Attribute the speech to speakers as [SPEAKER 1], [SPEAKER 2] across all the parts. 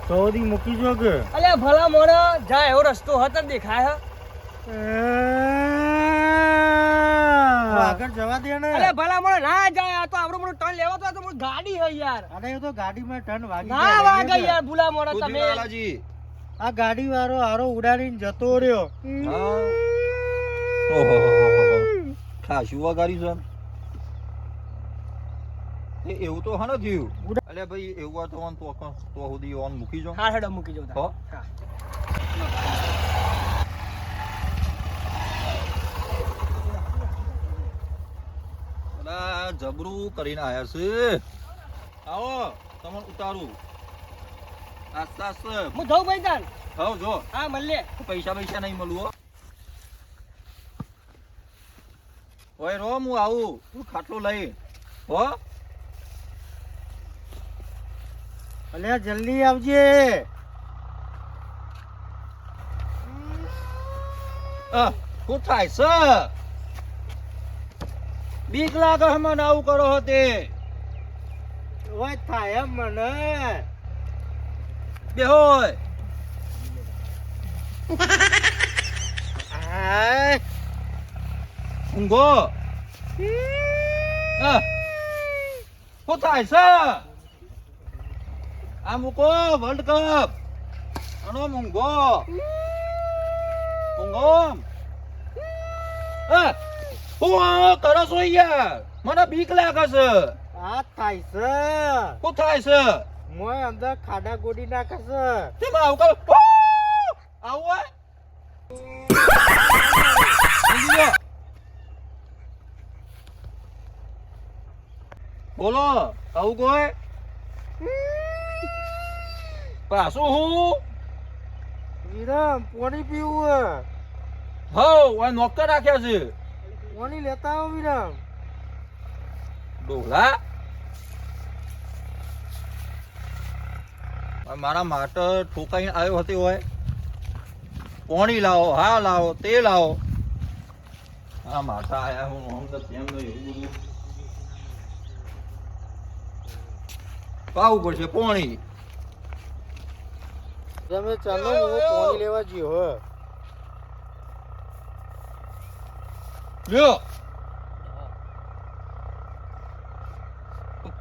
[SPEAKER 1] ચોથી મૂકી જો કે
[SPEAKER 2] અલ્યા ભલા મોણા જાય એવો રસ્તો હતો દેખાય
[SPEAKER 1] આગળ જવા દે ને.
[SPEAKER 2] અલ્યા ભલા મોણા ના જાય આ તો આપણો મોટો ટર્ન લેવો તો મોટી ગાડી હે યાર.
[SPEAKER 1] અરે એ તો ગાડીમાં ટર્ન વાગી
[SPEAKER 2] ના વાગે યાર ભૂલા મોણા તમે.
[SPEAKER 3] લાલાજી
[SPEAKER 1] આ ગાડી વાળો હારો ઉડાડીને જતો રહ્યો.
[SPEAKER 3] ઓહો ખાસું વગાડી છે એવું તો હા થયું. અલ્યા ભાઈ એવું આ તો ઓન તો સુધી ઓન મૂકી જો.
[SPEAKER 2] હા હેડો મૂકી જો.
[SPEAKER 3] હો
[SPEAKER 2] હા
[SPEAKER 3] અલા જબરું કરીને આયા છે. આવો તમને ઉતારું આસ્તે આસ્તે.
[SPEAKER 2] હું જઉં ભાઈ તાન.
[SPEAKER 3] હવ જો
[SPEAKER 2] હા મળીએ.
[SPEAKER 3] પૈસા નહીં મળવું હો. ઓય રો હું આવું તું ખાટલો લઈ હો.
[SPEAKER 1] અલ્યા જલ્દી આવજે.
[SPEAKER 3] શું થાય છે? બીક લાગે મને આવું કરો તે.
[SPEAKER 1] ઓય થાય એમ મને.
[SPEAKER 3] બેહોય
[SPEAKER 1] આય
[SPEAKER 3] ઊંઘો. શું થાય છે? આ મૂકો વર્લ્ડ કપ આનો ઊંઘો ઊંઘો. હું કરો છો યાર? મને બીક લાગે છે.
[SPEAKER 1] આ થાય છે.
[SPEAKER 3] શું થાય છે?
[SPEAKER 1] મોય અંદર ખાડા ગોડી નાખે છે.
[SPEAKER 3] તેમાં આવું કરો. આવું હોય ઊંઘી જાઓ. બોલો આવું કોઈ પાછું હું
[SPEAKER 1] વિરમ પાણી પીવું.
[SPEAKER 3] હવ નોકર રાખ્યા છે.
[SPEAKER 1] પાણી લેતા આવો વિરમ.
[SPEAKER 3] ડોલા મારા માટે ઠોકાઈને આવ્યો હતો હોય. પાણી લાવો, હા લાવો, તે લાવો. આ માતા આયા હું તો તેમ નહીં એવું બધું પાવું પડશે પાણી.
[SPEAKER 1] તમે ચાલો હું પાણી લેવા જયો હો.
[SPEAKER 3] લ્યો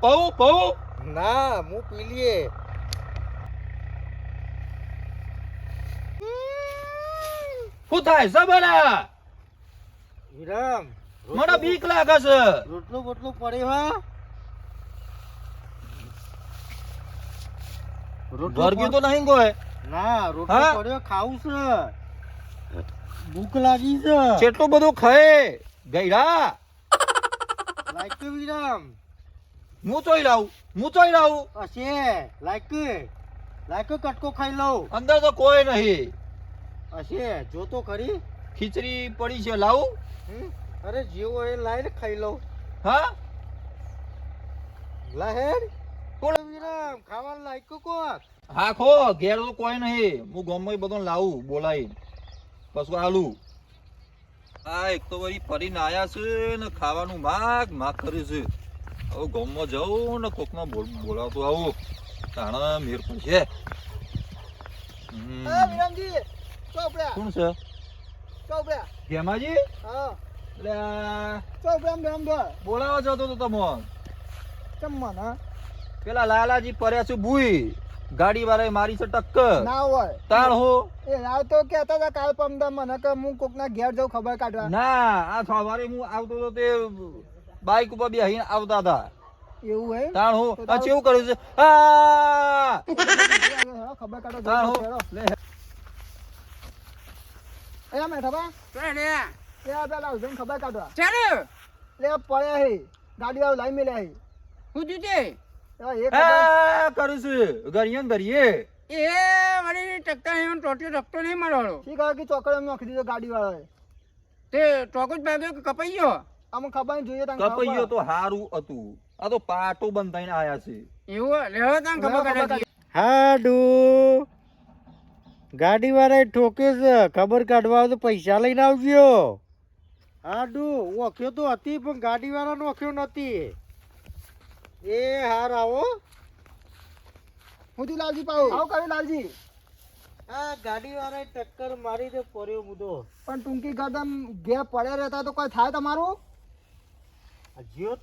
[SPEAKER 3] પાવું પાવું.
[SPEAKER 1] ના હું પી લીએ.
[SPEAKER 3] શું થાય છે બરા?
[SPEAKER 1] વિરમ
[SPEAKER 3] મને બીક લાગે છે.
[SPEAKER 1] રોટલો બોટલો પડ્યો હા.
[SPEAKER 3] વર્ગી તો નહીં કોઈ.
[SPEAKER 1] ના રોટલો
[SPEAKER 3] હા?
[SPEAKER 1] પડ્યો ખાવું છે. ભૂખ લાગી છે.
[SPEAKER 3] કેટલું બધું ખાય ગઈડા.
[SPEAKER 1] લાઈક વિરમ
[SPEAKER 3] હું ચોઈ લાવું.
[SPEAKER 1] હશે લાઈક કટકો ખાઈ લઉં.
[SPEAKER 3] અંદર તો કોઈ નહીં.
[SPEAKER 1] હશે જો તો ખરી.
[SPEAKER 3] ખીચડી પડી છે લાવું.
[SPEAKER 1] અરે જેવો એ લાઈને ખાઈ લઉં.
[SPEAKER 3] હા
[SPEAKER 1] લાહેર
[SPEAKER 3] કોણ?
[SPEAKER 1] વિરમ ખાવાનું લાઈક કોક.
[SPEAKER 3] હા ખો ઘેર તો કોઈ નહીં. હું ગામમાં બધું લાવું બોલાવી પછી આલું. આ એક તો વળી ફરીને આયા છે ને ખાવાનું માગ કરે છે. હવે ગામમાં જાઉં ને કોકનો બોલાવતો આવું તાણા મેર પડશે.
[SPEAKER 1] વિરમજી ચોપડા
[SPEAKER 3] કોણ છે?
[SPEAKER 1] ચોપડા
[SPEAKER 3] ગેમાજી?
[SPEAKER 1] હા
[SPEAKER 3] એટલે
[SPEAKER 1] ચોપડા બેમ દો
[SPEAKER 3] બોલાવા જતો તો તમે
[SPEAKER 1] ચમન હા
[SPEAKER 3] પેલા લાલાજી પડ્યા છે ભૂઈ. ગાડી વાળા મારી છે ટક્કર.
[SPEAKER 1] ના હોય
[SPEAKER 3] તાણ હો
[SPEAKER 1] એ રાવ તો કહેતા હતા કાલ પમદા મને કે હું કોકના ઘેર જાઉં ખબર કાઢવા.
[SPEAKER 3] ના આ સવારે હું આવતો તો તે બાઈક ઉપર બેહીને આવતા હતા.
[SPEAKER 1] એવું હે
[SPEAKER 3] તાણ હું આ કેવું કર્યું છે? આ
[SPEAKER 1] ખબર કાઢો
[SPEAKER 3] તાણ હું લે
[SPEAKER 1] એ મેઠા બા
[SPEAKER 2] ચાલે
[SPEAKER 1] એ પેલા ઉજન ખબર કાઢવા
[SPEAKER 2] ચાલે
[SPEAKER 1] લે પડ્યા હે ગાડી વાળો લાઈ મેલ્યા હે
[SPEAKER 2] હું દીધે
[SPEAKER 1] એ ખબર
[SPEAKER 3] આ કરું છું ગરીએ
[SPEAKER 2] એ વળી ટકતા નહીં ટોટી ટકતો નહીં મારો
[SPEAKER 1] ઠીક આવે કે ચોકડ એમ નાખી દીધો ગાડી વાળાએ.
[SPEAKER 2] તે ટોકો જ ભાગ્યો કે કપાઈ ગયો
[SPEAKER 1] આમાં ખબર નહીં જોઈએ તને
[SPEAKER 3] કપૈયો તો હારું હતું. આ તો પાટો બંધાઈને આયા છે.
[SPEAKER 2] એવું લેવો તને ખબર કાઢી
[SPEAKER 1] હાડુ ગાડી વાળા ઠોકે છે ખબર કાઢવા તો પૈસા લઈને આવજો. હાડુ ઓખ્યો તો હતી પણ ગાડી વાળાનો ઓખ્યો નથી. એ હાર આવો
[SPEAKER 4] હું તું લાલજી પાઉં આવું કર્યું લાલજી
[SPEAKER 1] આ ગાડી વાળાએ ટક્કર મારી દે પડ્યો મુદો.
[SPEAKER 4] પણ ટૂંકી ગરદન ઘેર પડ્યા રહેતા તો કોઈ થાય તમારું
[SPEAKER 1] આ જ્યો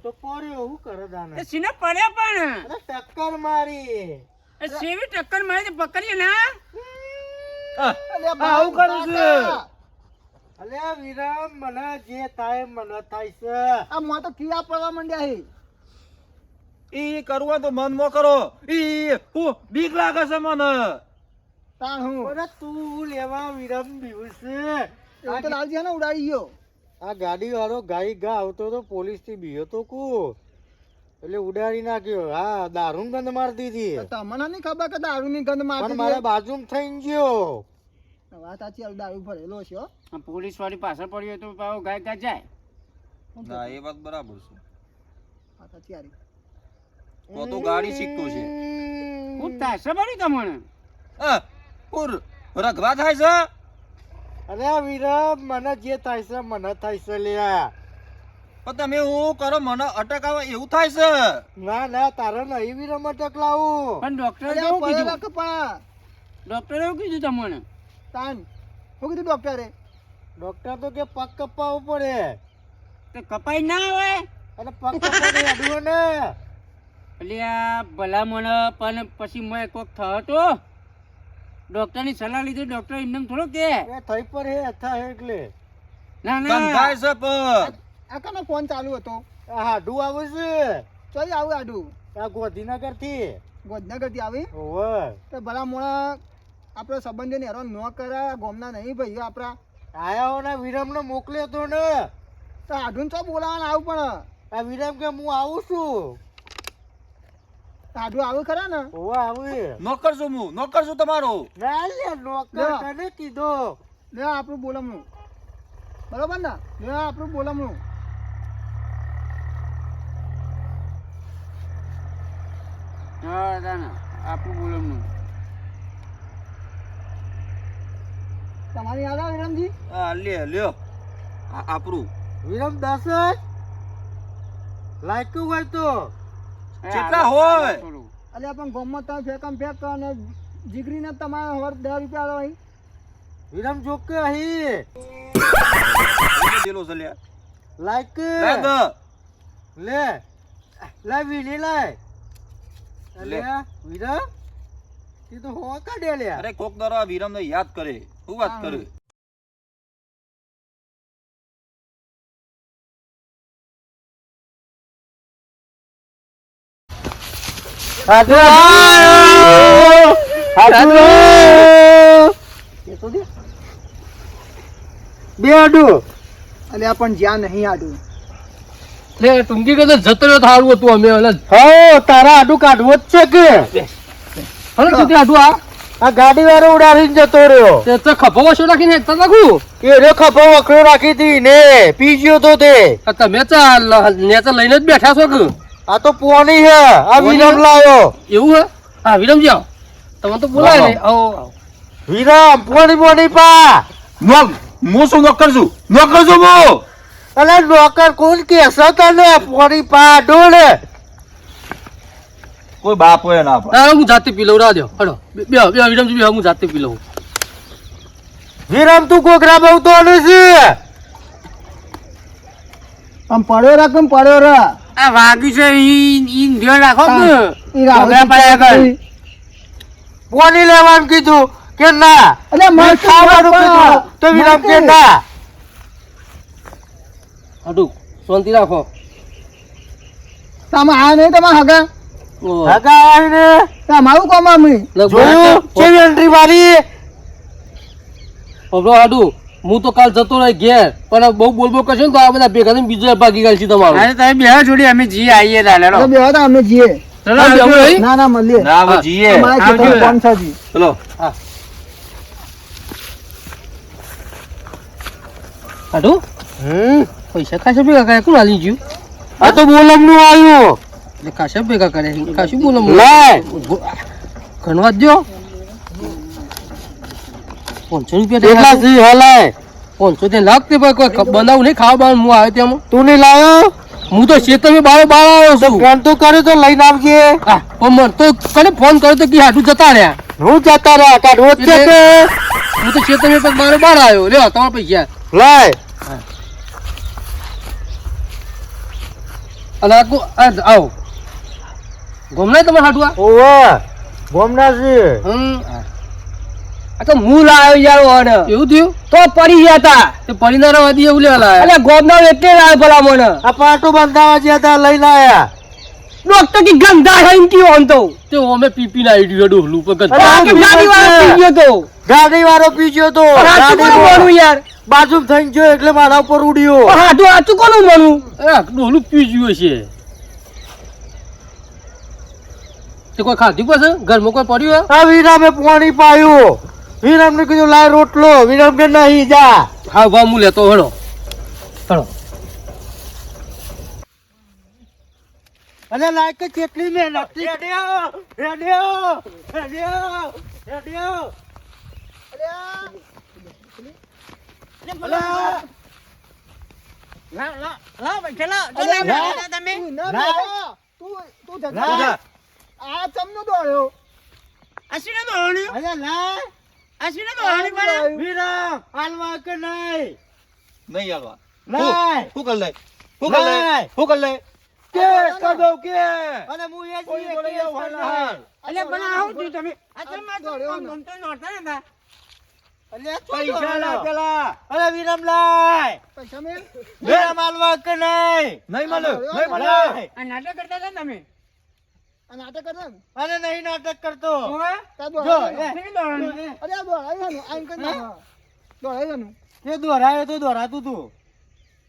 [SPEAKER 1] તો પડ્યો હું કરે દાને.
[SPEAKER 2] એ સીને પડ્યા પણ
[SPEAKER 1] અરે ટક્કર મારી.
[SPEAKER 2] એ સેવી ટક્કર મારી તો પકડીએ ના
[SPEAKER 4] અલ્યા
[SPEAKER 2] આવું કરું છું.
[SPEAKER 4] કાકા.
[SPEAKER 1] અલ્યા વિરમ મને જે થાય મને થાય છે.
[SPEAKER 4] આ માં તો કીડા પડવા માંડ્યા છે
[SPEAKER 3] ઈ કરવું તો મન માં કરો. ઈ હું બીક લાગે છે મને.
[SPEAKER 4] તાણ હું
[SPEAKER 1] અરે તું લેવા વિરમ બીવું છે.
[SPEAKER 4] એવું તો લાલજી ને ઉડાડી ગયો
[SPEAKER 1] આ ગાડી વાળો ગાઈ ગા આવતો તો પોલીસ થી બીયો તો કુ એટલે ઉડાડી નાખ્યો. હા દારૂ ગંધ મારતી હતી
[SPEAKER 4] તો તમને નહીં ખબર કે દારૂ ની ગંધ
[SPEAKER 1] પણ
[SPEAKER 4] મારતી
[SPEAKER 1] મારા બાજુમાં થઈને ગયો.
[SPEAKER 4] વાત સાચી હાલ દારૂ ભરેલો છે હો.
[SPEAKER 2] પોલીસ વાળી પાછળ પડી હોય તો પાછો ગાય ગા જાય.
[SPEAKER 3] ના એ વાત બરાબર છે.
[SPEAKER 4] વાત સાચી હારી.
[SPEAKER 3] તો તો ગાડી શીખતો છે.
[SPEAKER 2] હું તાસે પડી તમને
[SPEAKER 3] હા પૂર રગવા થાય છે.
[SPEAKER 1] અરે વિરમ મને જે થાય છે મને થાય છે લ્યા.
[SPEAKER 3] પણ તમે હું કરો મને અટક આવે એવું થાય છે.
[SPEAKER 1] ના ના તારે નહીં વિરમ અટક લાવું.
[SPEAKER 2] પણ ડોક્ટરે
[SPEAKER 4] અલ્યા
[SPEAKER 2] એવું
[SPEAKER 4] પડેલા
[SPEAKER 2] કીધું
[SPEAKER 4] કપા
[SPEAKER 2] ડોક્ટરે એવું કીધું તમને
[SPEAKER 4] તાન શું કીધું ડોક્ટરે
[SPEAKER 1] ડોક્ટર તો કે પગ કપાવવું પડે.
[SPEAKER 2] તો કપાઈ ના આવે
[SPEAKER 1] અને પગ કપાવી અડવું ને.
[SPEAKER 2] એટલે આ ભલા મને પણ પછી મેં કોક થયો તો ડોક્ટરની સલાહ લીધી ડોક્ટર એમને થોડો કે
[SPEAKER 1] એ થઈ પર હે થાય એટલે
[SPEAKER 2] ના ના
[SPEAKER 3] ગંધાય છે પણ
[SPEAKER 4] આ કનો ફોન ચાલુ હતો
[SPEAKER 1] આ હાડું આવે છે
[SPEAKER 4] ચોઈ આવું આડું
[SPEAKER 1] આ ગોધીનગર થી.
[SPEAKER 4] ગોધનગર થી આવી
[SPEAKER 1] ઓવે
[SPEAKER 4] તો ભલા મોણા આપણે સંબંધીને હેરાન ન કરે ગોમના નહીં ભાઈઓ આપણા
[SPEAKER 1] આયા હો ને વિરમ ને મોકલ્યો તો ને.
[SPEAKER 4] તો આઢું ચો બોલાવાના આવું પણ
[SPEAKER 1] આ વિરમ કે હું આવું છું.
[SPEAKER 4] આઢું આવું ખરા ને
[SPEAKER 1] ઓવે આવી
[SPEAKER 3] નોકર છું હું નોકર છું તમારો.
[SPEAKER 1] ના લે નોકર
[SPEAKER 4] લે.
[SPEAKER 1] તને કીધો.
[SPEAKER 4] લે આપણું બોલમનું બરોબર ને લે આપણું બોલમનું
[SPEAKER 2] હા ના આપણું બોલવાનું
[SPEAKER 4] તમારી યાદ આવે વિરમજી
[SPEAKER 3] હા લ્યો આપણું
[SPEAKER 1] વિરમ 10 લાયકું હોય તો
[SPEAKER 3] કેટલા હોય?
[SPEAKER 4] અલ્યા પણ ગોમમાં તમે ફેંકમ ફેંક અને જીગરીને તમારે હવે 10 રૂપિયા આલો અહીં
[SPEAKER 1] વિરમ જોકે અહીં
[SPEAKER 3] દેલો છે લ્યા.
[SPEAKER 1] લાયક
[SPEAKER 3] લે દો.
[SPEAKER 1] લે લે વિની લાય.
[SPEAKER 3] લે.
[SPEAKER 1] અલ્યા વિરમ તી તો હો કાઢે લે.
[SPEAKER 3] અરે કોક દારો આ વિરમ ને યાદ કરે. શું વાત કરે?
[SPEAKER 1] હાડુ હાડુ એ તો દે બે હાડુ.
[SPEAKER 4] અલ્યા પણ જ્યાં નહીં આડું
[SPEAKER 2] લે ટૂંકી કે જતો રહ્યો થારું હતું અમે હલે
[SPEAKER 1] હો તારા હાડુ કાઢવો જ છે કે
[SPEAKER 2] હલે તું આડું
[SPEAKER 1] આ ગાડી વાળો ઉડાડીને જતો રહ્યો.
[SPEAKER 2] તે તો ખભો શું નાખીને એકતા નાખું
[SPEAKER 1] એ રે ખભો વખરો રાખી હતી ને પી ગયો તો તે.
[SPEAKER 2] તમે નેચર લઈને જ બેઠા છો કે
[SPEAKER 1] આ તો પોણી હે આ વિરમ લાયો.
[SPEAKER 2] એવું હે હા વિરમજી આવો તમે તો બોલાય ને આવો
[SPEAKER 1] વિરમ પોણી પોણી પા.
[SPEAKER 3] હું શું નોકર છું હું.
[SPEAKER 1] અલે નોકર કોણ કે તને પોણી પા ડોલે.
[SPEAKER 3] કોઈ બાપ હોય ના પાડે.
[SPEAKER 2] હું જાતે પી લઉં રાજો હડો બે વિરમજી બે હું જાતે પી લઉં
[SPEAKER 1] વિરમ તું કોકરા બહુ તો નથી.
[SPEAKER 4] આમ પડ્યો રાખ કેમ પડ્યો રા
[SPEAKER 2] આ વાગ્યું છે ઈ ધ્યાન રાખો કે
[SPEAKER 4] ઈ રાહુલ
[SPEAKER 2] ઢોકળા પાડ્યા કર.
[SPEAKER 1] પોણી લેવાનું કીધું કે ના.
[SPEAKER 4] અલ્યા
[SPEAKER 1] મેં ખાવાનું કીધું તો વિરમ કે ના.
[SPEAKER 2] હડું શાંતિ રાખો
[SPEAKER 4] તમે આ નહીં તમારા હગા
[SPEAKER 1] હગા આવીને
[SPEAKER 4] તમારું કોમ અમે
[SPEAKER 1] જોયું કેવી એન્ટ્રી મારી.
[SPEAKER 2] હડું હું તો કાલ જતો રહી ઘેર પણ બહુ બોલબોલ કરશે ને તો આ બધા ભેગા થઈને બીજો ભાગી ગયેલ છે તમારું તમે બે જોડી અમે જી આવીએ
[SPEAKER 4] તો બેહો તો અમે જીએ ના ના મળીએ
[SPEAKER 3] ના હવે જીએ.
[SPEAKER 4] અમારા ખેતરમાં કોણ છે જી
[SPEAKER 3] ચલો
[SPEAKER 2] હડું પૈસા ખાસા ભેગા કરે કોણ હાલી ગયું
[SPEAKER 1] આ તો બોલમ નું આવ્યું.
[SPEAKER 2] એટલે ખાસા ભેગા કરે ખાસું બોલો
[SPEAKER 1] લાય
[SPEAKER 2] ઘણવા દો 500 રૂપિયા
[SPEAKER 1] કેટલા છે હલાય
[SPEAKER 2] 500 લાખ તે કોઈ બનાવું નહીં ખાવા બાવાનું હું આવે ત્યાં
[SPEAKER 1] તું નહીં લાયો.
[SPEAKER 5] હું તો શેતમે બાર આવ્યો છું.
[SPEAKER 1] ફોન તો કર્યો તો લઈને આવજે.
[SPEAKER 5] હા, પણ મને તો કને ફોન કર્યો તો કે હાટું જતા રહ્યા.
[SPEAKER 1] હું જતા રહ્યા કાઢવો જ છે કે
[SPEAKER 5] હું તો શેતમે પછી બાર આવ્યો. લ્યો તમારા પૈસા.
[SPEAKER 1] લાય.
[SPEAKER 5] અને આવો ગોમના તમારે હાટું આ?
[SPEAKER 1] ઓવે ગોમના છે.
[SPEAKER 2] આ તો હું લાવ્યો યાર ઓને.
[SPEAKER 5] એવું થયું?
[SPEAKER 2] તો પડી ગયા તા.
[SPEAKER 5] તે પરિણામ વાદી એવું લેવા લાયા.
[SPEAKER 2] અલ્યા ગોમના એટલે લાવ્યો ભલા મને.
[SPEAKER 1] આ પાટો બંધાવા જ્યાં તા લઈને આયા.
[SPEAKER 2] ડોક્ટર કી ગંધા હે ઇનકી ઓન તો.
[SPEAKER 5] તે ઓમે પીપી ના આઈડિયો ડોહલું પગત.
[SPEAKER 1] અરે,
[SPEAKER 2] આ કે ગાડી વાળો પી ગયો તો.
[SPEAKER 1] ગાડી વાળો પીજો તો
[SPEAKER 2] હાચું કોનું માનું યાર?
[SPEAKER 1] બાજુ થઈને ગયો એટલે મારા ઉપર ઉડ્યો.
[SPEAKER 2] હાચું કોનું માનું?
[SPEAKER 5] ડોહલું પી ગયું છે. તે કોઈ ખાધું પાસે ઘરમાં કોઈ પડ્યું?
[SPEAKER 1] આ વિરામે પાણી પાયું. વિરામ ને કીધું લાય રોટલો. વિરામ કે નહીં જા.
[SPEAKER 5] હા ભાવ હું લેતો હેડો હેડો.
[SPEAKER 1] અને લાય કે કેટલી મહેનત રેડિયો રેડિયો રેડિયો રેડિયો
[SPEAKER 4] આ ચમનો દોડ્યો.
[SPEAKER 1] વિરામ હાલવા કે નહીં
[SPEAKER 3] નહીં આલવા.
[SPEAKER 1] લાય.
[SPEAKER 3] શું કર લે? શું કર લે?
[SPEAKER 1] લાય.
[SPEAKER 3] શું કર લે? કેસ કર દઉં કે
[SPEAKER 1] અને હું એ
[SPEAKER 3] કોઈ
[SPEAKER 1] જ
[SPEAKER 3] બોલે જાવ હાલ.
[SPEAKER 1] પૈસા લાય પેલા. અરે વિરામ લાય.
[SPEAKER 4] પૈસા મેં
[SPEAKER 1] વિરામ હાલવા કે નહીં
[SPEAKER 3] નહીં મળે, નહીં મળે.
[SPEAKER 1] લાય.
[SPEAKER 4] આ નાટક કરતા ને?
[SPEAKER 1] અને નહીં નાટક કરતો
[SPEAKER 4] ત્યાં
[SPEAKER 1] જો
[SPEAKER 4] દોડાય.
[SPEAKER 1] એ.
[SPEAKER 4] અરે આ દોડાય આમ કઈ ના દોડાય
[SPEAKER 1] એ દોરાયો તો દોરાતું તું.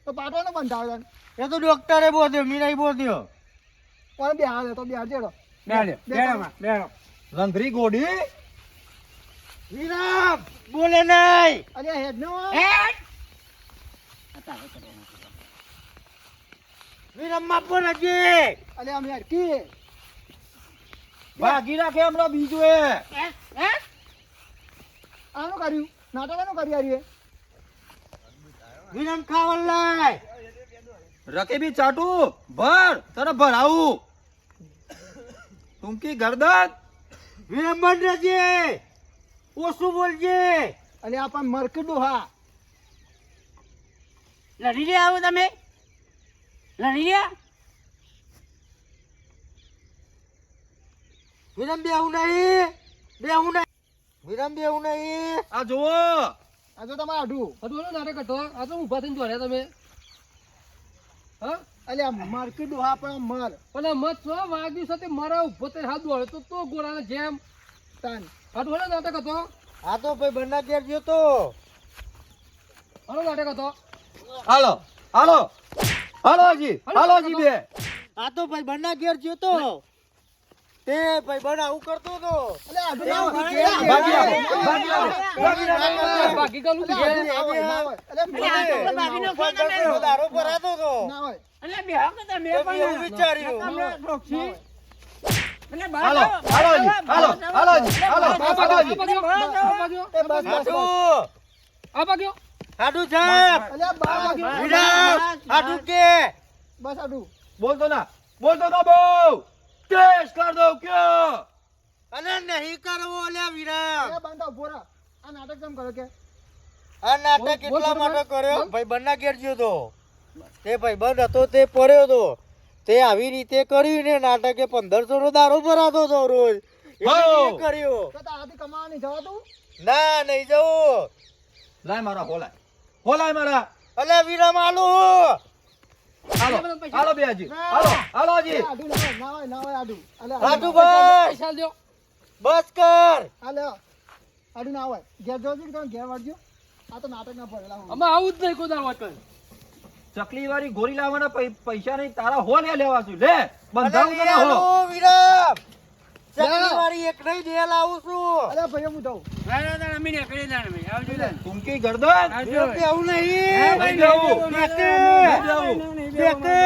[SPEAKER 4] તો પાટોનો બંધાવે
[SPEAKER 1] એ તો ડોક્ટરે બોલ્યો મી નહીં બોલ્યો.
[SPEAKER 4] પણ બે હાલે તો બે હાજેડો
[SPEAKER 3] રંધરી ગોડી
[SPEAKER 1] વિરામ બોલે નહીં.
[SPEAKER 4] અરે હેડ નો
[SPEAKER 1] વિરામ માપો નથી.
[SPEAKER 4] અરે આમ યાર કી
[SPEAKER 3] ભાગી રાખે હમણાં બીજું એ
[SPEAKER 4] આનું કર્યું નાટકનું કર્યું યાર
[SPEAKER 1] વિરામ ખાવા લાય.
[SPEAKER 3] રકેબી ચાટું ભર તને ભરાવું ટૂંકી ગરદન
[SPEAKER 1] વિરામ બંધ રહેજે. ઓછું બોલજે.
[SPEAKER 4] અરે આ પણ મરકડું હા
[SPEAKER 2] લડી રહ્યા આવો તમે? લડી રહ્યા?
[SPEAKER 1] વિરામ બેહું નહીં. બેહું નહીં. વિરામ બેહું નહીં.
[SPEAKER 3] આ જુઓ
[SPEAKER 4] આ તો તમારે આઢું
[SPEAKER 5] હટુ હેડો નાટક કરતો. આ તો ઊભા થઈને દોડ્યા તમે. હા
[SPEAKER 4] અરે આ મરકડું હા પણ મર
[SPEAKER 5] પણ મત છો વાગ્યું સાથે મારા ઊભો થઈને હાથ દોડ્યો તો ગોળાને જેમ.
[SPEAKER 4] તાન
[SPEAKER 5] હટુ હેડો નાટક હતો.
[SPEAKER 1] આ તો ભાઈ બન્ના ઘેર ગયો તો.
[SPEAKER 5] હલો નાટક હતો.
[SPEAKER 3] હાલો હાલો હાલો જી હાલો જી બે
[SPEAKER 1] આ તો ભાઈ બન્ના ઘેર ગયો તો. તે ભાઈ બન આવું કરતો તો.
[SPEAKER 4] અરે આઢું
[SPEAKER 1] ના હોય.
[SPEAKER 3] ભાગી આવો, ભાગી આવો.
[SPEAKER 5] બાકી ગયું છે.
[SPEAKER 1] દારૂ ભરાતો તો.
[SPEAKER 4] ના હોય
[SPEAKER 1] તે બી એવું વિચાર્યું.
[SPEAKER 3] હાલો હાલો જી હાલો હાલો જી હાલો હાલો જી
[SPEAKER 4] એ બસ બસ
[SPEAKER 1] હાડું.
[SPEAKER 5] આ બાગ્યો.
[SPEAKER 1] હાડું સાહેબ.
[SPEAKER 4] અરે આ બાર વાગ્યું.
[SPEAKER 1] વિરામ. હાડું કે.
[SPEAKER 4] બસ આઢું
[SPEAKER 3] બોલતો ના બહુ કેસ કર દઉં કયો
[SPEAKER 1] અને નહીં કરવો અલ્યા વિરામ.
[SPEAKER 4] એ બાંધો ઉભો રહો. આ નાટક કેમ કરો કે
[SPEAKER 1] આ નાટક એટલા માટે કર્યો ભાઈ બન્ના ઘેર ગયો તો. તે ભાઈ બંધ હતો તે પડ્યો તો. તે આવી રીતે કર્યું ને નાટકે 1500 નો દારૂ ભરાતો હતો રોજ. એટલે
[SPEAKER 3] હો.
[SPEAKER 1] એ કર્યો.
[SPEAKER 4] તો આથી કમાવાની જવા તું
[SPEAKER 1] ના નહીં જવું.
[SPEAKER 3] લાય મારા હોલાય મારા
[SPEAKER 1] અલ્યા વિરામ આલુ.
[SPEAKER 3] હાલો હાલો બેજી હાલો હાલો જી
[SPEAKER 4] આઢું ના હોય આઢું અલે
[SPEAKER 1] હાડું ભાઈ
[SPEAKER 5] પૈસા લ્યો.
[SPEAKER 1] બસ કર.
[SPEAKER 4] હાલે આઢું ના હોય ઘેર જોજો કે તમે ઘેર વાળજો આ તો નાટક ના ભરેલા હું
[SPEAKER 5] અમે આવું જ નહીં કોઈ દાડો વાત કરે.
[SPEAKER 3] ચકલી વાળી ગોરી લાવવાના પૈસા નહીં તારા હો લે લેવા છું લે બંધાવું તો ના હો
[SPEAKER 1] આલુ વિરામ. ચકલી વાળી એક નહીં દે લાવું છું.
[SPEAKER 4] અરે ભાઈ હું દઉં
[SPEAKER 3] ટૂંકી ગરદન
[SPEAKER 1] વિરામ બેહું નહીં.
[SPEAKER 3] નહીં બેહું.
[SPEAKER 1] બેકે.
[SPEAKER 3] નહીં બેહું.
[SPEAKER 1] બેકે.